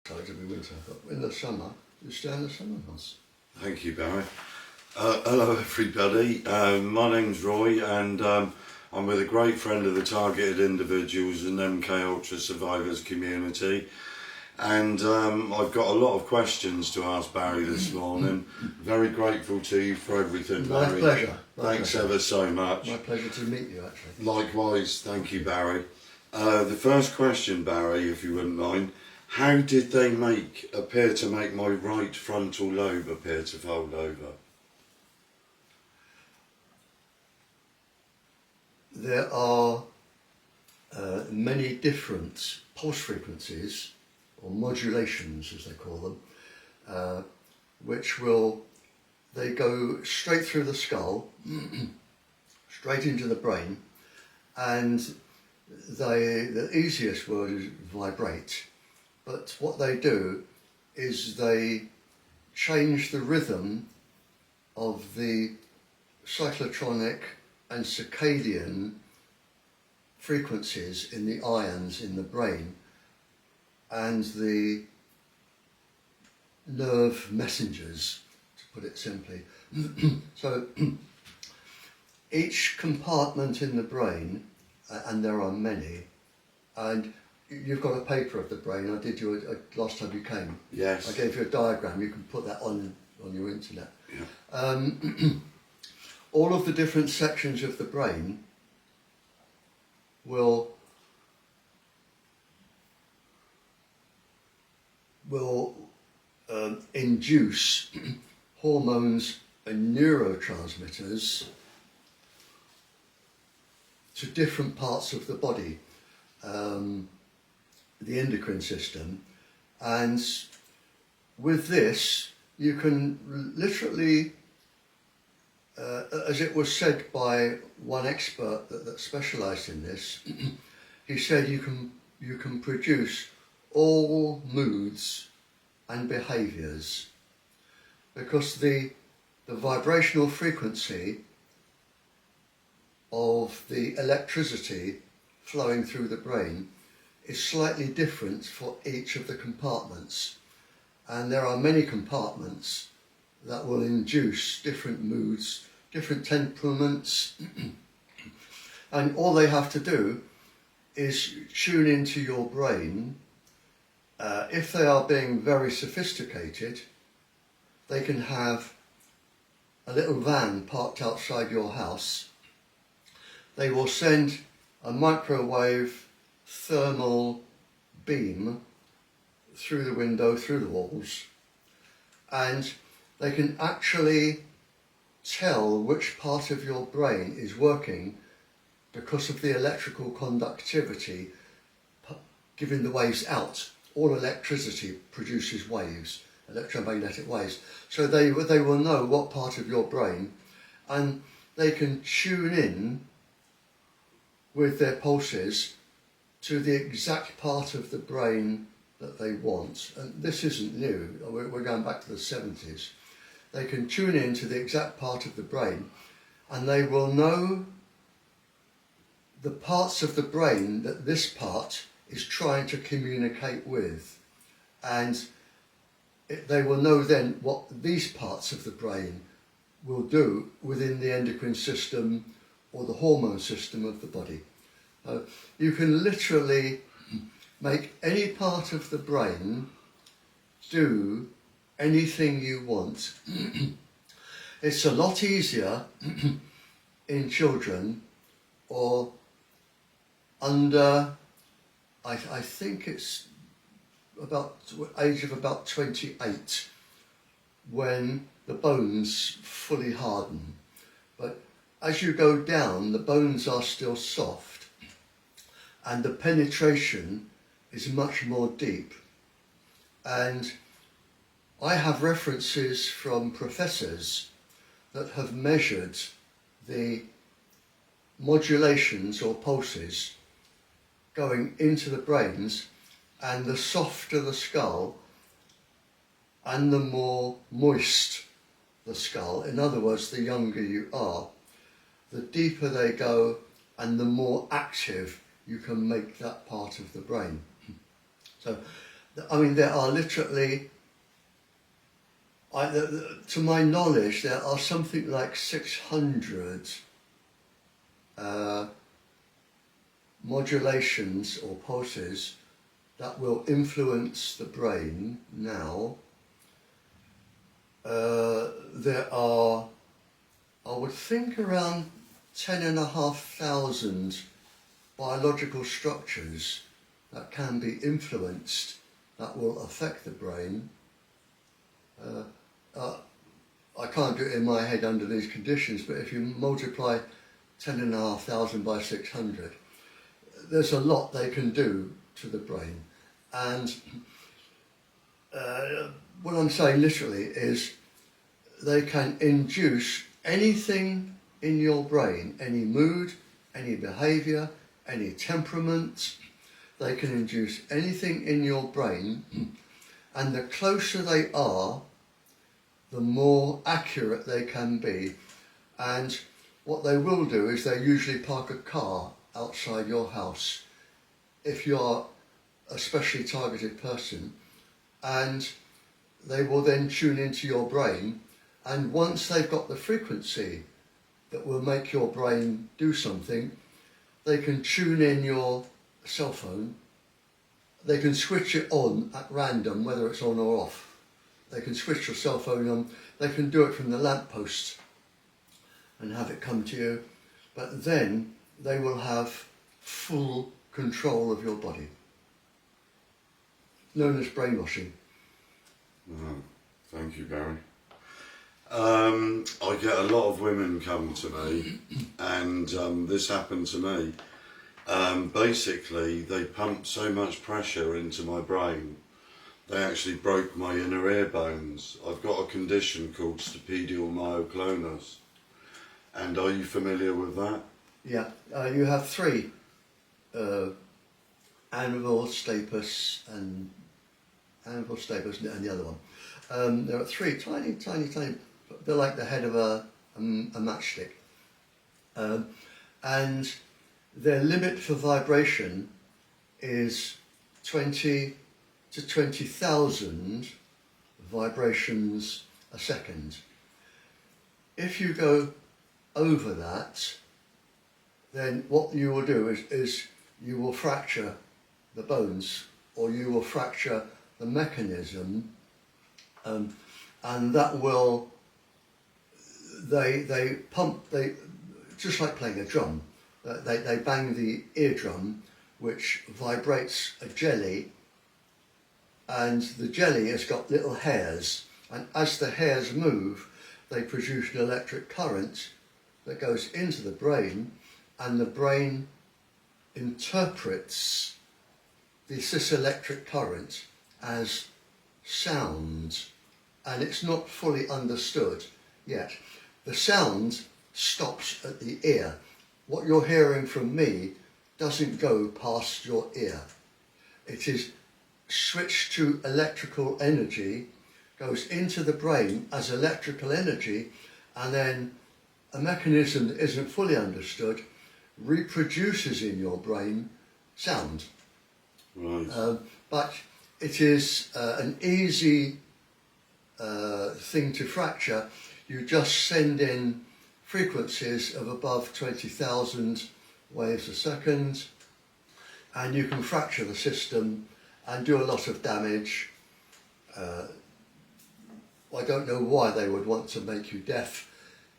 Every winter, but in the summer, you stay in the summer house. Thank you, Barry. Hello everybody, my name's Roy and I'm with a great friend of the Targeted Individuals and MK Ultra Survivors community, and I've got a lot of questions to ask Barry this morning. Very grateful to you for everything, My Barry. pleasure. Thanks ever so much. My pleasure to meet you, actually. Likewise, thank you, Barry. The first question, Barry, if you wouldn't mind, how did they appear to make my right frontal lobe appear to fold over? There are many different pulse frequencies, or modulations as they call them, which they go straight through the skull, straight into the brain, and the easiest word is vibrate. But what they do is they change the rhythm of the cyclotronic and circadian frequencies in the ions in the brain and the nerve messengers, to put it simply. So each compartment in the brain, and there are many, and you've got a paper of the brain. I did you last time you came. Yes. I gave you a diagram. You can put that on your internet. Yeah. All of the different sections of the brain will induce hormones and neurotransmitters to different parts of the body. The endocrine system, and with this you can literally, as it was said by one expert that specialised in this, he said you can produce all moods and behaviours, because the vibrational frequency of the electricity flowing through the brain is slightly different for each of the compartments, and there are many compartments that will induce different moods, different temperaments, and all they have to do is tune into your brain. If they are being very sophisticated, they can have a little van parked outside your house. They will send a microwave thermal beam through the window, through the walls, and they can actually tell which part of your brain is working because of the electrical conductivity giving the waves out. All electricity produces waves, electromagnetic waves. So they will know what part of your brain, and they can tune in with their pulses to the exact part of the brain that they want. And this isn't new, we're going back to the 70s. They can tune in to the exact part of the brain, and they will know the parts of the brain that this part is trying to communicate with. And they will know then what these parts of the brain will do within the endocrine system or the hormone system of the body. You can literally make any part of the brain do anything you want. It's a lot easier in children or under, I think it's about age of about 28, when the bones fully harden. But as you go down, the bones are still soft, and the penetration is much more deep. And I have references from professors that have measured the modulations or pulses going into the brains, and the softer the skull and the more moist the skull, in other words, the younger you are, the deeper they go and the more active you can make that part of the brain. So I mean, there are literally, to my knowledge, there are something like 600 modulations or pulses that will influence the brain now. There are, I would think, around 10,500 biological structures that can be influenced that will affect the brain. I can't do it in my head under these conditions, but if you multiply 10,500 by 600, there's a lot they can do to the brain. And what I'm saying literally is they can induce anything in your brain, any mood, any behaviour, any temperament. They can induce anything in your brain, and the closer they are, the more accurate they can be. And what they will do is they usually park a car outside your house if you are a specially targeted person, and they will then tune into your brain, and once they've got the frequency that will make your brain do something, they can tune in your cell phone. They can switch it on at random, whether it's on or off. They can switch your cell phone on. They can do it from the lamppost and have it come to you. But then they will have full control of your body, known as brainwashing. Oh, thank you, Barry. I get a lot of women come to me, and this happened to me. Basically, they pumped so much pressure into my brain, they actually broke my inner ear bones. I've got a condition called stapedial myoclonus. And are you familiar with that? Yeah, you have three, annual stapes and the other one. There are three tiny, they're like the head of a matchstick. And their limit for vibration is 20 to 20,000 vibrations a second. If you go over that, then what you will do is you will fracture the bones, or you will fracture the mechanism, and that will, they pump, just like playing a drum, they bang the eardrum, which vibrates a jelly, and the jelly has got little hairs, and as the hairs move, they produce an electric current that goes into the brain, and the brain interprets this electric current as sound, and it's not fully understood yet. The sound stops at the ear. What you're hearing from me doesn't go past your ear. It is switched to electrical energy, goes into the brain as electrical energy, and then a mechanism that isn't fully understood reproduces in your brain sound. Right. But it is an easy thing to fracture. You just send in frequencies of above 20,000 waves a second, and you can fracture the system and do a lot of damage. I don't know why they would want to make you deaf,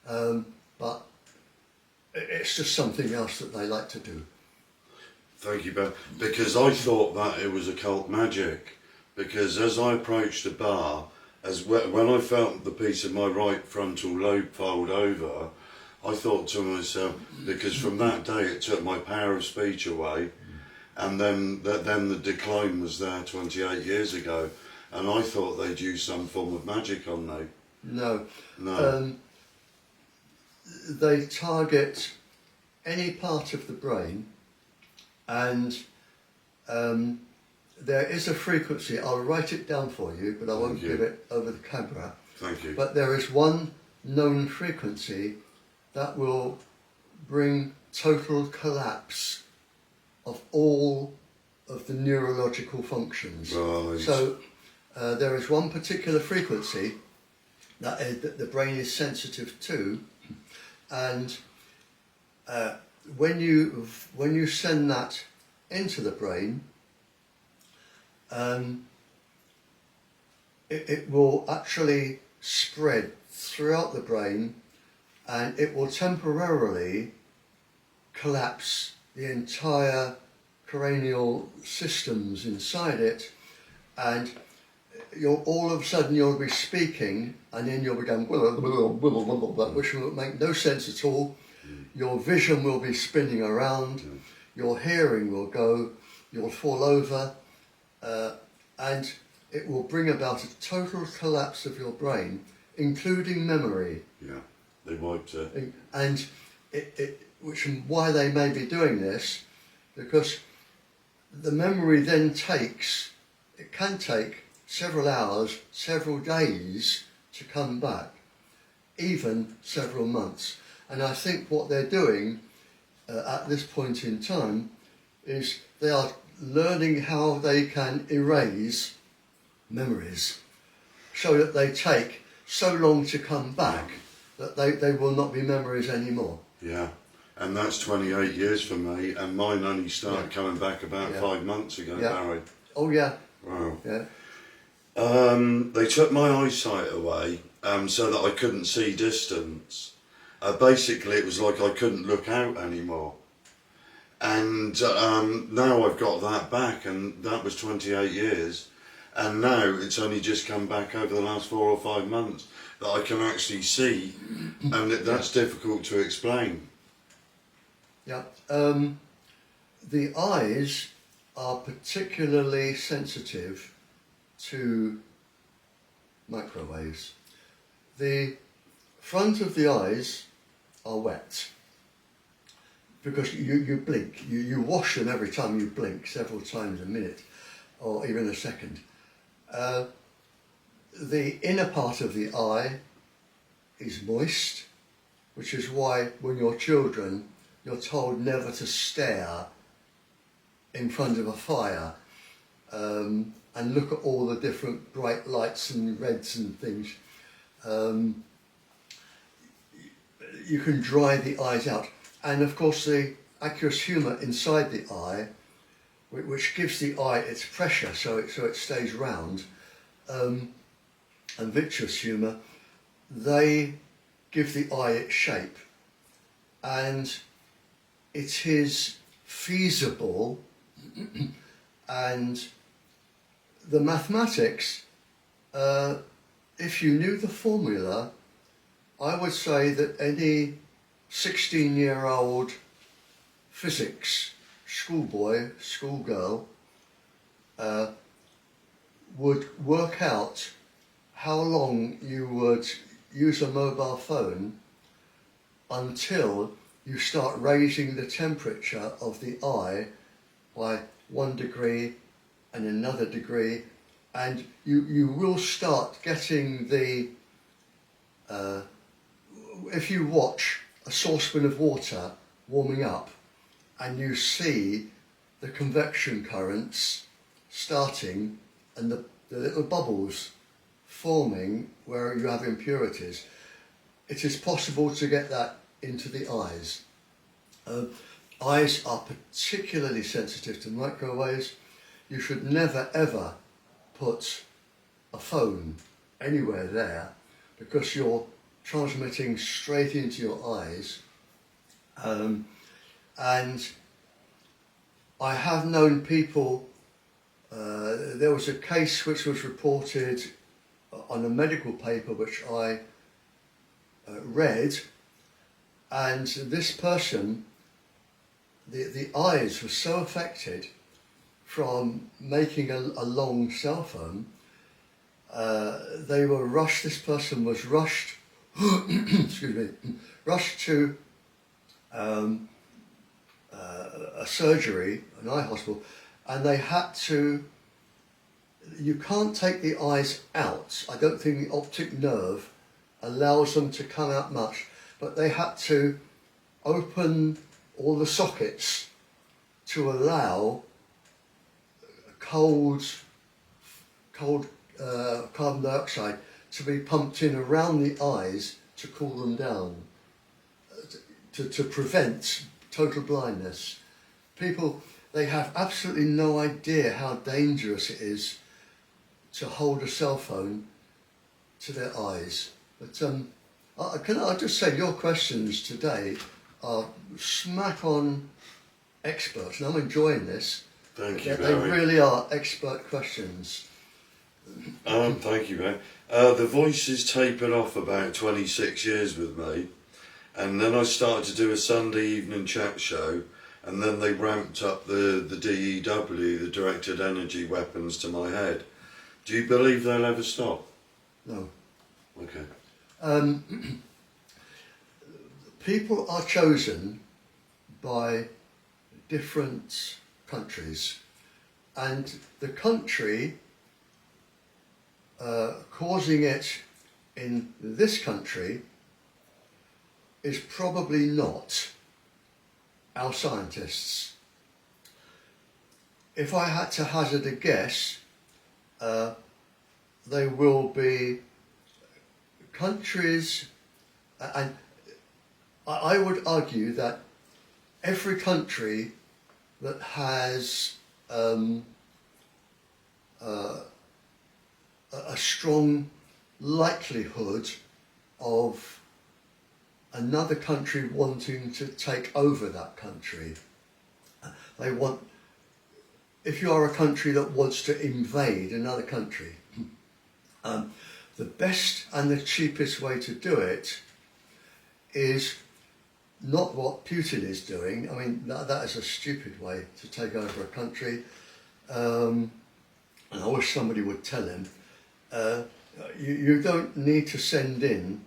but it's just something else that they like to do. Thank you, Ben. Because I thought that it was occult magic. Because as I approached the bar, when I felt the piece of my right frontal lobe fold over, I thought to myself, because from that day it took my power of speech away, and then the decline was there 28 years ago, and I thought they'd use some form of magic on me. No. No. They target any part of the brain, and there is a frequency. I'll write it down for you, but I won't give it over the camera. Thank you. But there is one known frequency that will bring total collapse of all of the neurological functions. Right. So there is one particular frequency that the brain is sensitive to, and when you send that into the brain, it will actually spread throughout the brain, and it will temporarily collapse the entire cranial systems inside it, and all of a sudden you'll be speaking, and then you'll be going which will make no sense at all. Your vision will be spinning around, your hearing will go, you'll fall over, and it will bring about a total collapse of your brain, including memory. Yeah, they wiped it. And why they may be doing this, because the memory then can take several hours, several days to come back, even several months. And I think what they're doing at this point in time is they are learning how they can erase memories so that they take so long to come back that they will not be memories anymore. Yeah, and that's 28 years for me, and mine only started coming back about 5 months ago, Barry. Oh yeah. Wow. Yeah. They took my eyesight away so that I couldn't see distance. Basically, it was like I couldn't look out anymore. And now I've got that back, and that was 28 years. And now it's only just come back over the last 4 or 5 months that I can actually see, and that's difficult to explain. Yeah. The eyes are particularly sensitive to microwaves. The front of the eyes are wet because you blink. You wash them every time you blink, several times a minute or even a second. The inner part of the eye is moist, which is why when you're children you're told never to stare in front of a fire and look at all the different bright lights and reds and things. You can dry the eyes out, and of course the aqueous humour inside the eye, which gives the eye its pressure so it stays round, and vitreous humour, they give the eye its shape, and it is feasible and the mathematics, if you knew the formula, I would say that any 16-year-old physics schoolboy, schoolgirl, would work out how long you would use a mobile phone until you start raising the temperature of the eye by 1 degree and another degree, and you will start getting the if you watch a saucepan of water warming up and you see the convection currents starting and the little bubbles forming where you have impurities, it is possible to get that into the eyes. Eyes are particularly sensitive to microwaves. You should never ever put a phone anywhere there because you're transmitting straight into your eyes. And I have known people, there was a case which was reported on a medical paper which I read, and this person, the eyes were so affected from making a long cell phone, they were rushed, this person was rushed, excuse me, rushed to a surgery, an eye hospital, and they had to, you can't take the eyes out. I don't think the optic nerve allows them to come out much, but they had to open all the sockets to allow cold carbon dioxide to be pumped in around the eyes to cool them down, to prevent total blindness. People, they have absolutely no idea how dangerous it is to hold a cell phone to their eyes. But can I just say, your questions today are smack on experts, and I'm enjoying this. Thank you, They Barry. really are expert questions. Thank you, Barry. The voices tapered off about 26 years with me, and then I started to do a Sunday evening chat show, and then they ramped up the DEW, the directed energy weapons, to my head. Do you believe they'll ever stop? No. Okay. People are chosen by different countries, and the country causing it in this country is probably not our scientists. If I had to hazard a guess, they will be countries, and I would argue that every country that has a strong likelihood of another country wanting to take over that country. They want, if you are a country that wants to invade another country, the best and the cheapest way to do it is not what Putin is doing. I mean, that is a stupid way to take over a country. And I wish somebody would tell him, you don't need to send in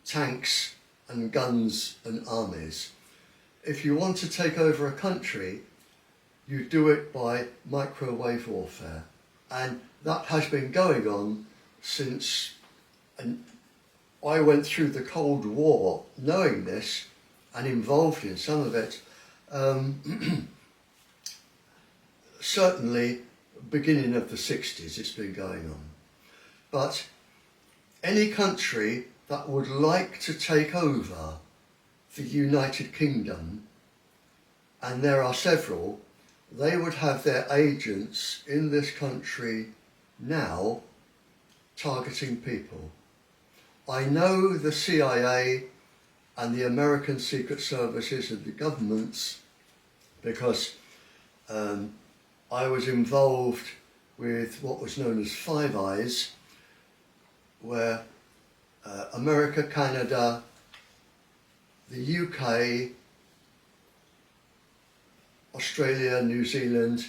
tanks and guns and armies. If you want to take over a country, you do it by microwave warfare. And that has been going on since, and I went through the Cold War knowing this and involved in some of it. Certainly beginning of the 60s it's been going on. But any country that would like to take over the United Kingdom, and there are several, they would have their agents in this country now targeting people. I know the CIA and the American Secret Services and the governments because I was involved with what was known as Five Eyes, where America, Canada, the UK, Australia, New Zealand,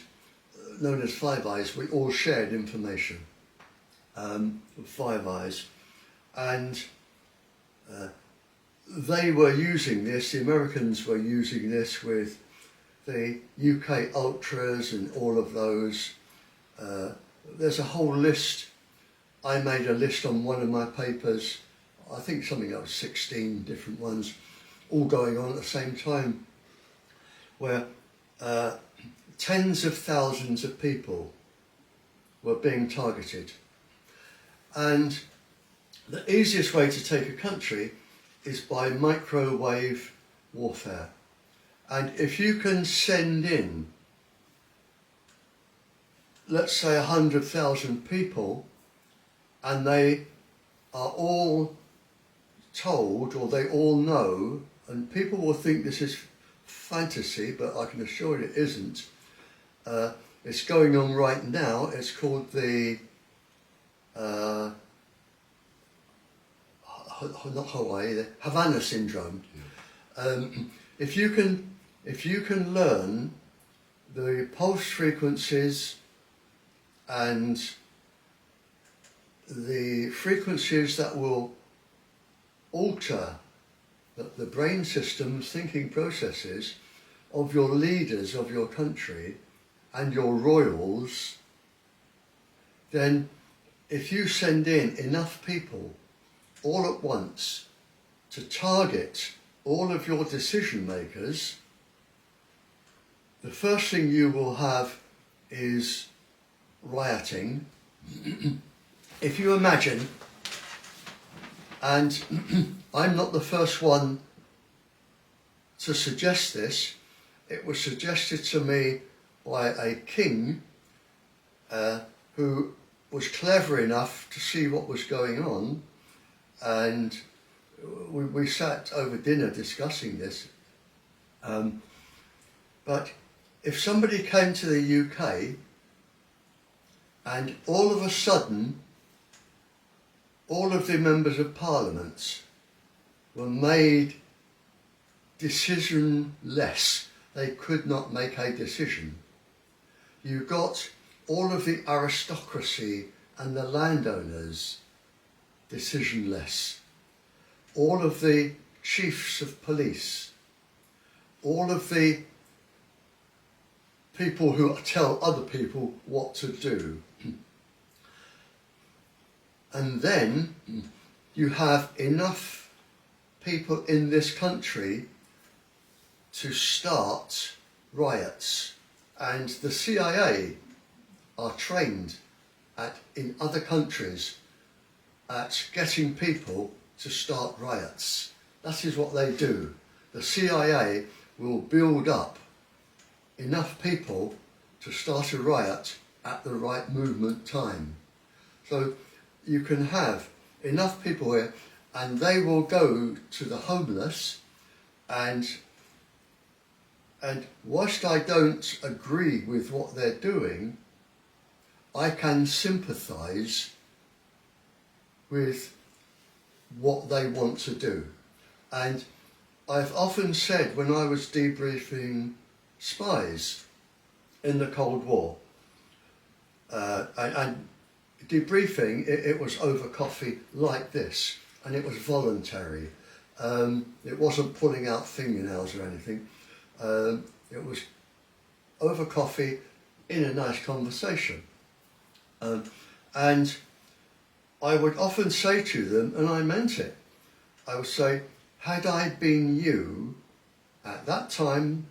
known as Five Eyes, we all shared information. Five Eyes, and they were using this, the Americans were using this with the UK Ultras and all of those. There's a whole list. I made a list on one of my papers, I think something like 16 different ones, all going on at the same time, where tens of thousands of people were being targeted. And the easiest way to take a country is by microwave warfare. And if you can send in, let's say 100,000 people, and they are all told, or they all know, and people will think this is fantasy, but I can assure you it isn't. It's going on right now. It's called the not Hawaii, the Havana syndrome. If you can learn the pulse frequencies and the frequencies that will alter the brain systems, thinking processes of your leaders of your country and your royals, then if you send in enough people all at once to target all of your decision makers, the first thing you will have is rioting, if you imagine, and I'm not the first one to suggest this, it was suggested to me by a king who was clever enough to see what was going on, and we sat over dinner discussing this. But if somebody came to the UK and all of a sudden all of the members of parliament were made decisionless, they could not make a decision. You got all of the aristocracy and the landowners decisionless, all of the chiefs of police, all of the people who tell other people what to do. And then you have enough people in this country to start riots. And the CIA are trained in other countries at getting people to start riots. That is what they do. The CIA will build up enough people to start a riot at the right movement time. So you can have enough people here, and they will go to the homeless, and whilst I don't agree with what they're doing, I can sympathise with what they want to do. And I've often said, when I was debriefing spies in the Cold War, and debriefing, it was over coffee like this, and it was voluntary. It wasn't pulling out fingernails or anything. It was over coffee in a nice conversation. And I would often say to them, and I meant it, I would say, had I been you at that time,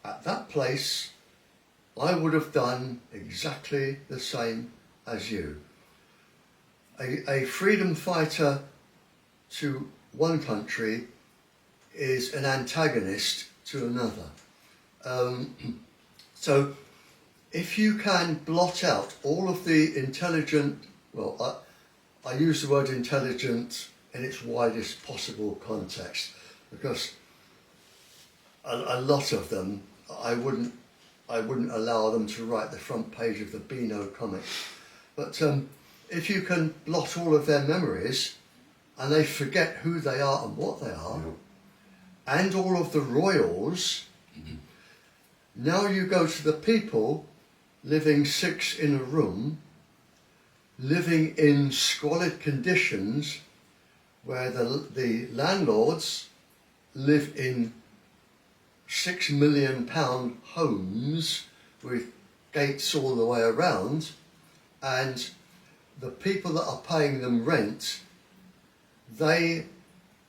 at that place, I would have done exactly the same as you. A freedom fighter to one country is an antagonist to another. So if you can blot out all of the intelligent, well, I use the word intelligent in its widest possible context, because a lot of them, I wouldn't allow them to write the front page of the Beano comic. But if you can blot all of their memories, and they forget who they are and what they are, and all of the royals, now you go to the people living 6 in a room, living in squalid conditions, where the landlords live in £6 million homes with gates all the way around, and the people that are paying them rent, they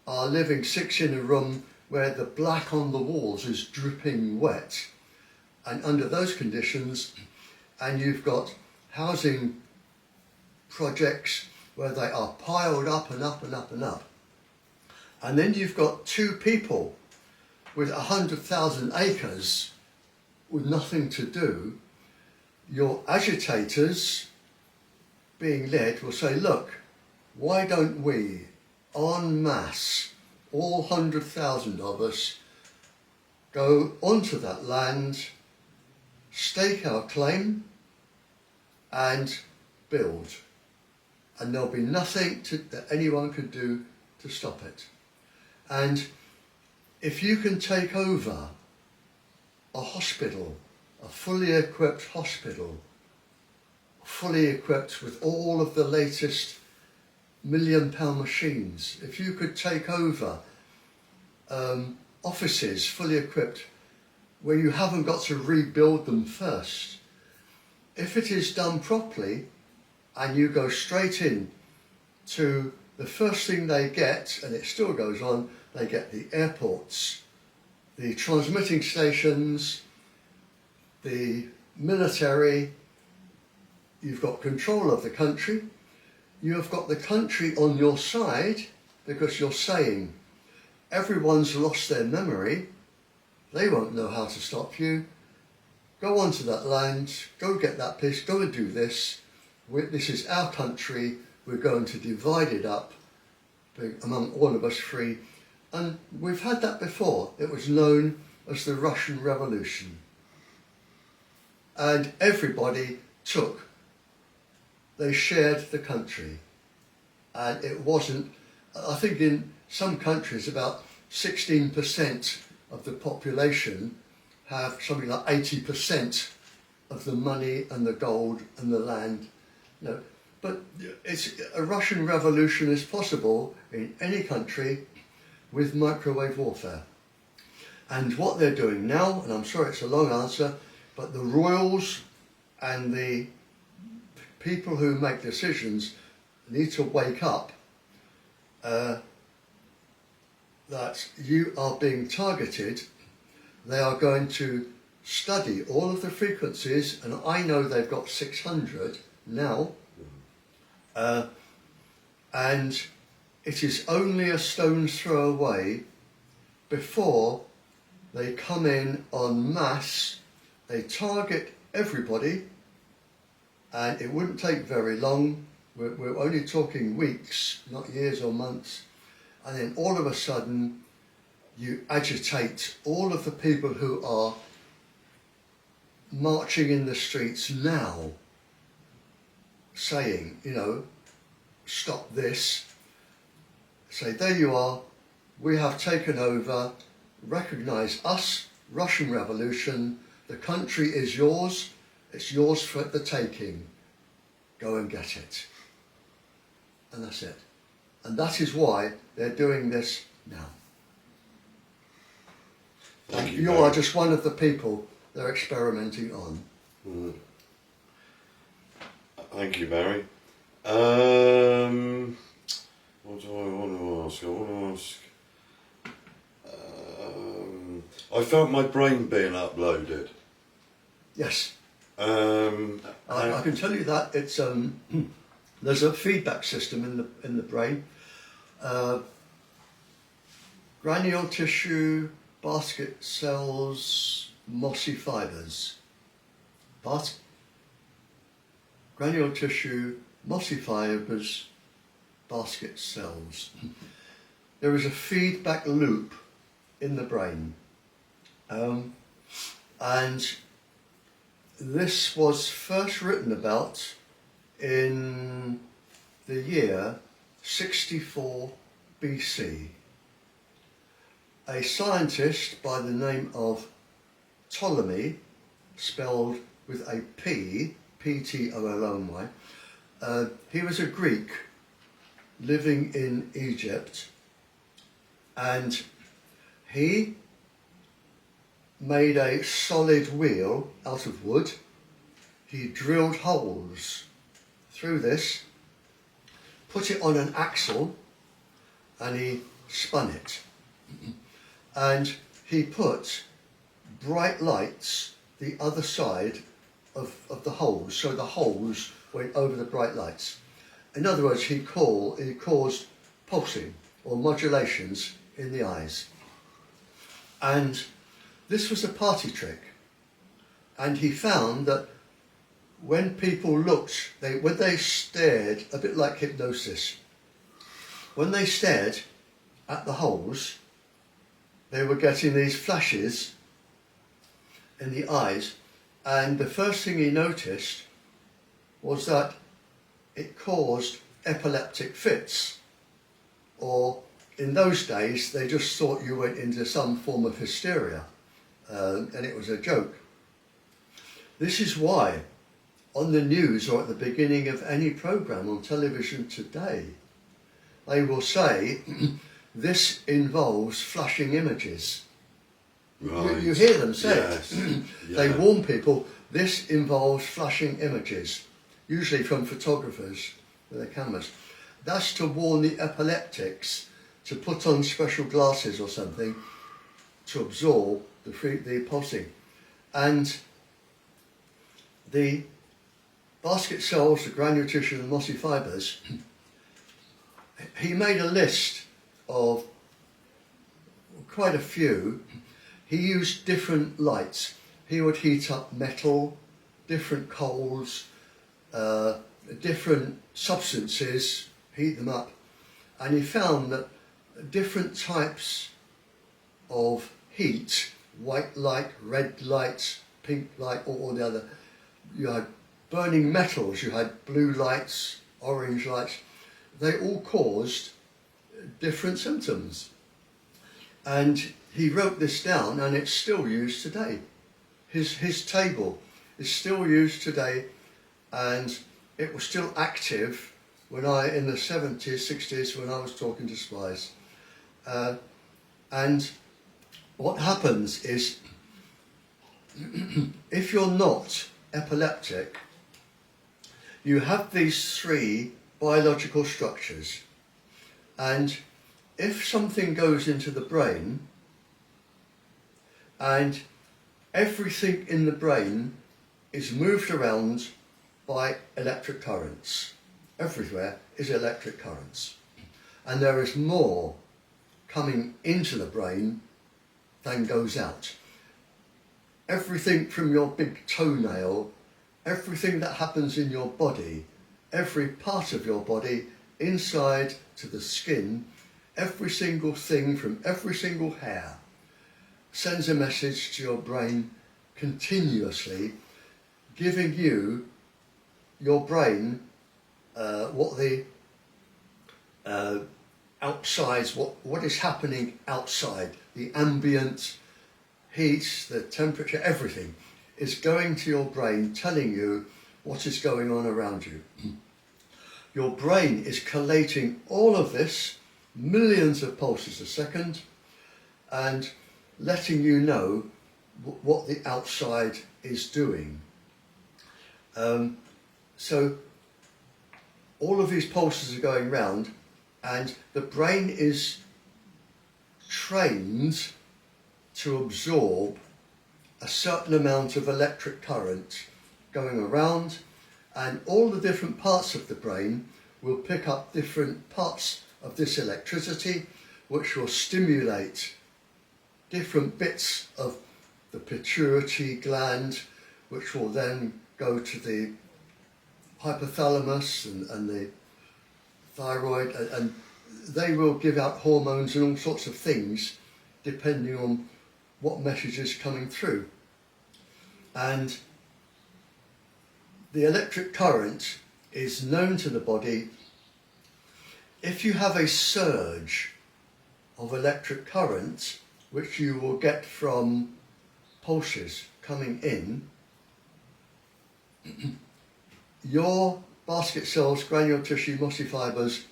are living 6 in a room where the black on the walls is dripping wet. And under those conditions, and you've got housing projects where they are piled up and up and up and up. And then you've got 2 people with 100,000 acres with nothing to do. Your agitators being led will say, look, why don't we, en masse, all 100,000 of us, go onto that land, stake our claim, and build. And there'll be nothing that anyone could do to stop it. And if you can take over a hospital, a fully equipped hospital, fully equipped with all of the latest £1 million machines, if you could take over offices fully equipped where you haven't got to rebuild them first, if it is done properly and you go straight in to the first thing they get, and it still goes on, they get the airports, the transmitting stations, the military, you've got control of the country, you have got the country on your side, because you're saying everyone's lost their memory, they won't know how to stop you. Go onto that land, go get that piece, go and do this. This is our country, we're going to divide it up among all of us free. And we've had that before. It was known as the Russian Revolution. And everybody they shared the country. And it wasn't, I think in some countries about 16% of the population have something like 80% of the money and the gold and the land. No, but a Russian revolution is possible in any country with microwave warfare. And what they're doing now, and I'm sorry it's a long answer, but the royals and the people who make decisions need to wake up that you are being targeted. They are going to study all of the frequencies, and I know they've got 600 now, and it is only a stone's throw away before they come in en masse. They target everybody, and it wouldn't take very long. We're only talking weeks, not years or months, and then all of a sudden you agitate all of the people who are marching in the streets now, saying, stop this. Say, there you are, we have taken over, recognise us, Russian Revolution, the country is yours, it's yours for the taking, go and get it. And that's it. And that is why they're doing this now. Thank And you, you Barry. are just one of the people they're experimenting on. Thank you, Barry. What do I want to ask? I felt my brain being uploaded. Yes. I I can tell you that it's there's a feedback system in the brain. Granule tissue, basket cells, mossy fibres. Granule tissue, mossy fibres, basket cells. There is a feedback loop in the brain, and this was first written about in the year 64 BC. A scientist by the name of Ptolemy, spelled with a P, P-T-O-L-O-M-Y, he was a Greek living in Egypt, and he made a solid wheel out of wood. He drilled holes through this, put it on an axle, and he spun it. And he put bright lights the other side of the holes, so the holes went over the bright lights. In other words, he caused pulsing or modulations in the eyes. And this was a party trick. And he found that when people looked, when they stared, a bit like hypnosis, when they stared at the holes, they were getting these flashes in the eyes, and the first thing he noticed was that it caused epileptic fits, or in those days they just thought you went into some form of hysteria, and it was a joke. This is why on the news or at the beginning of any programme on television today, they will say, this involves flashing images. Right. You hear them say Yes. it. Yeah. They warn people, this involves flashing images, usually from photographers with their cameras. That's to warn the epileptics to put on special glasses or something to absorb the pulsing. And the basket cells, the granule tissue, and mossy fibres, he made a list of quite a few. He used different lights. He would heat up metal, different coals, different substances, heat them up, and he found that different types of heat, white light, red light, pink light, or the other, you had burning metals, you had blue lights, orange lights, they all caused different symptoms. And he wrote this down, and it's still used today. His table is still used today, and it was still active when in the 70s, 60s, when I was talking to spies. And what happens is, if you're not epileptic, you have these three biological structures, and if something goes into the brain, and everything in the brain is moved around by electric currents. Everywhere is electric currents. And there is more coming into the brain than goes out. Everything from your big toenail, everything that happens in your body, every part of your body, inside to the skin, every single thing from every single hair sends a message to your brain continuously, giving your brain what the outside, what is happening outside, the ambient heat, the temperature, everything is going to your brain, telling you what is going on around you. Your brain is collating all of this, millions of pulses a second, and letting you know what the outside is doing. So all of these pulses are going round, and the brain is trained to absorb a certain amount of electric current going around, and all the different parts of the brain will pick up different parts of this electricity, which will stimulate different bits of the pituitary gland, which will then go to the hypothalamus and the thyroid, and they will give out hormones and all sorts of things depending on what message is coming through. And the electric current is known to the body. If you have a surge of electric current, which you will get from pulses coming in, your basket cells, granule tissue, mossy fibres,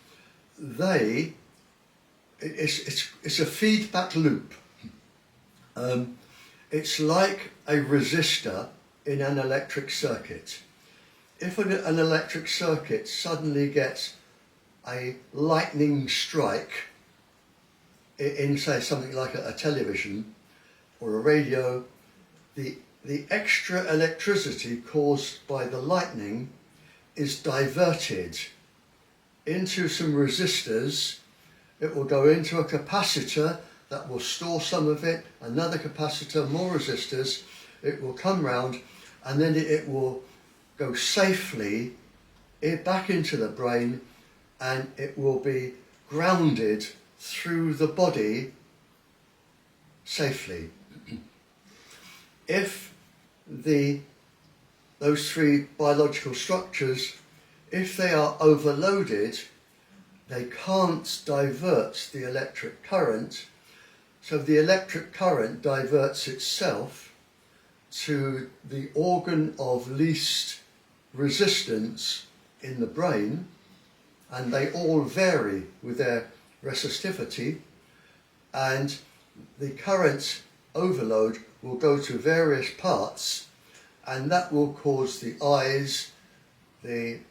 it's a feedback loop. It's like a resistor in an electric circuit. If an electric circuit suddenly gets a lightning strike in, say, something like a television or a radio, the extra electricity caused by the lightning is diverted into some resistors. It will go into a capacitor that will store some of it, another capacitor, more resistors. It will come round, and then it will go safely back into the brain, and it will be grounded through the body safely. If those three biological structures, if they are overloaded, they can't divert the electric current, so the electric current diverts itself to the organ of least resistance in the brain, and they all vary with their resistivity, and the current overload will go to various parts, and that will cause the eyes,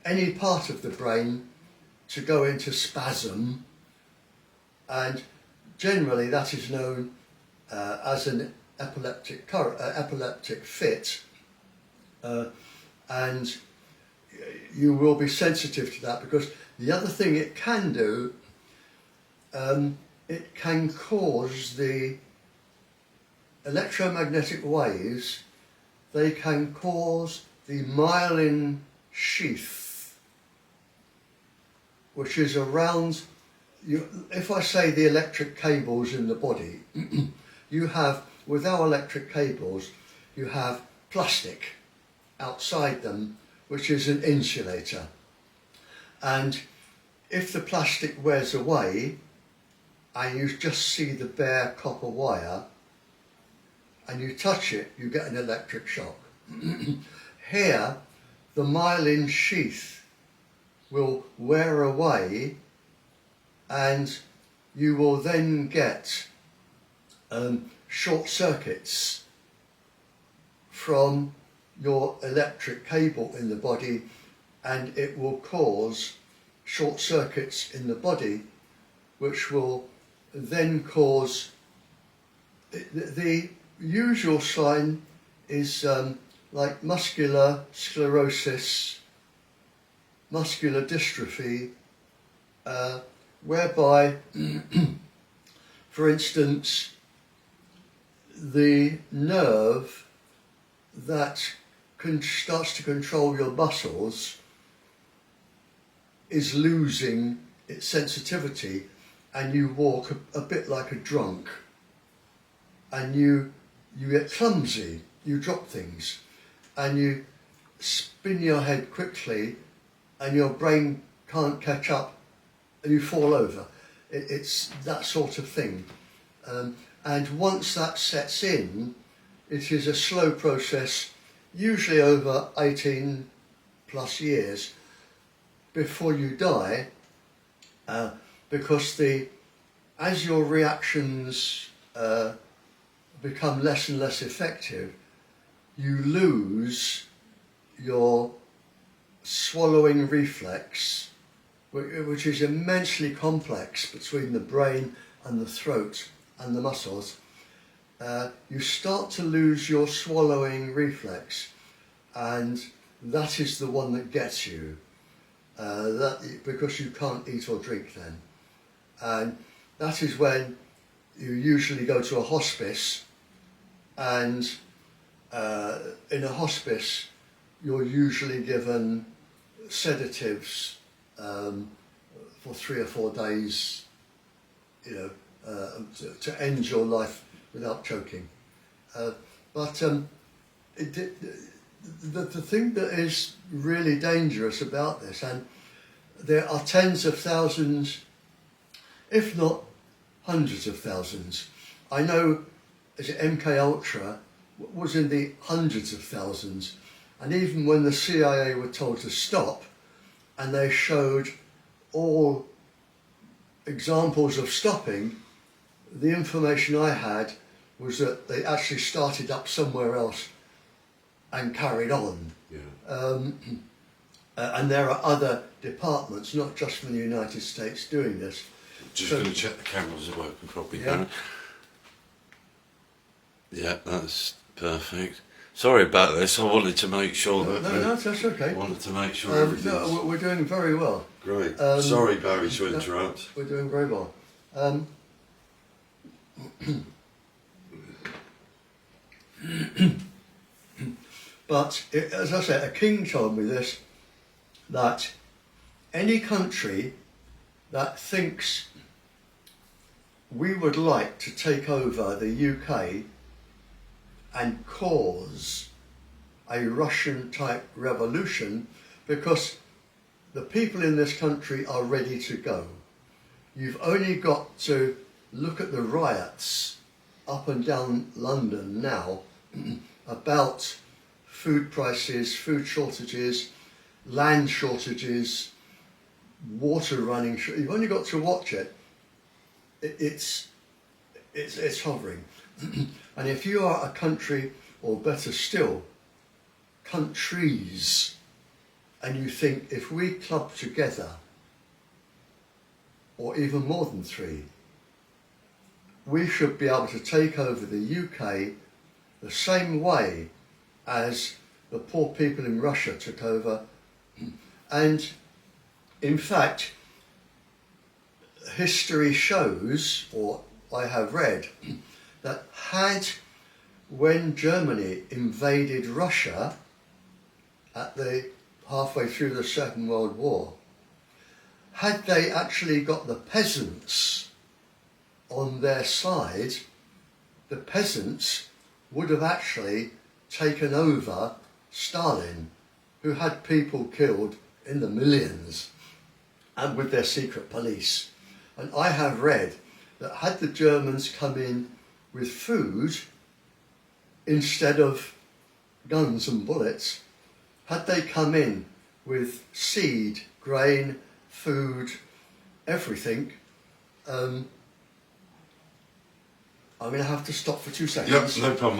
any part of the brain to go into spasm, and generally that is known as an epileptic fit, and you will be sensitive to that, because the other thing it can do, it can cause the electromagnetic waves, they can cause the myelin sheath, which is around you. If I say the electric cables in the body, you have, with our electric cables, you have plastic outside them, which is an insulator. And if the plastic wears away and you just see the bare copper wire and you touch it, you get an electric shock. Here, the myelin sheath will wear away and you will then get short circuits from your electric cable in the body, and it will cause short circuits in the body, which will then cause the usual sign is like muscular sclerosis, muscular dystrophy, whereby, for instance, the nerve that starts to control your muscles is losing its sensitivity, and you walk a bit like a drunk, and you get clumsy, you drop things, and you spin your head quickly and your brain can't catch up and you fall over. It's that sort of thing. And once that sets in, it is a slow process, usually over 18 plus years before you die, because as your reactions become less and less effective, you lose your swallowing reflex, which is immensely complex between the brain and the throat and the muscles. You start to lose your swallowing reflex, and that is the one that gets you, because you can't eat or drink then. And that is when you usually go to a hospice, and in a hospice you're usually given sedatives for 3 or 4 days, to end your life without choking. But the thing that is really dangerous about this, and there are tens of thousands, if not hundreds of thousands. I know, is it MK Ultra was in the hundreds of thousands, and even when the CIA were told to stop, and they showed all examples of stopping, the information I had was that they actually started up somewhere else and carried on. Yeah. And there are other departments, not just from the United States, doing this. Just going to check the cameras are working properly, Karen. Yeah, that's perfect. Sorry about this. I wanted to make sure that. No, that's okay. Wanted to make sure everything. No, we're doing very well. Great. Sorry, Barry, to interrupt. We're doing very well. But as I said, a king told me this, that any country that thinks we would like to take over the UK and cause a Russian-type revolution, because the people in this country are ready to go. You've only got to look at the riots up and down London now about food prices, food shortages, land shortages, water running. You've only got to watch it. It's hovering. And if you are a country, or better still, countries, and you think if we club together, or even more than 3, we should be able to take over the UK the same way as the poor people in Russia took over And in fact, history shows, or I have read, that when Germany invaded Russia at the halfway through the Second World War, had they actually got the peasants on their side, the peasants would have actually taken over Stalin, who had people killed in the millions, and with their secret police. And I have read that had the Germans come in with food instead of guns and bullets, had they come in with seed, grain, food, everything, I'm going to have to stop for 2 seconds. Yep, no problem.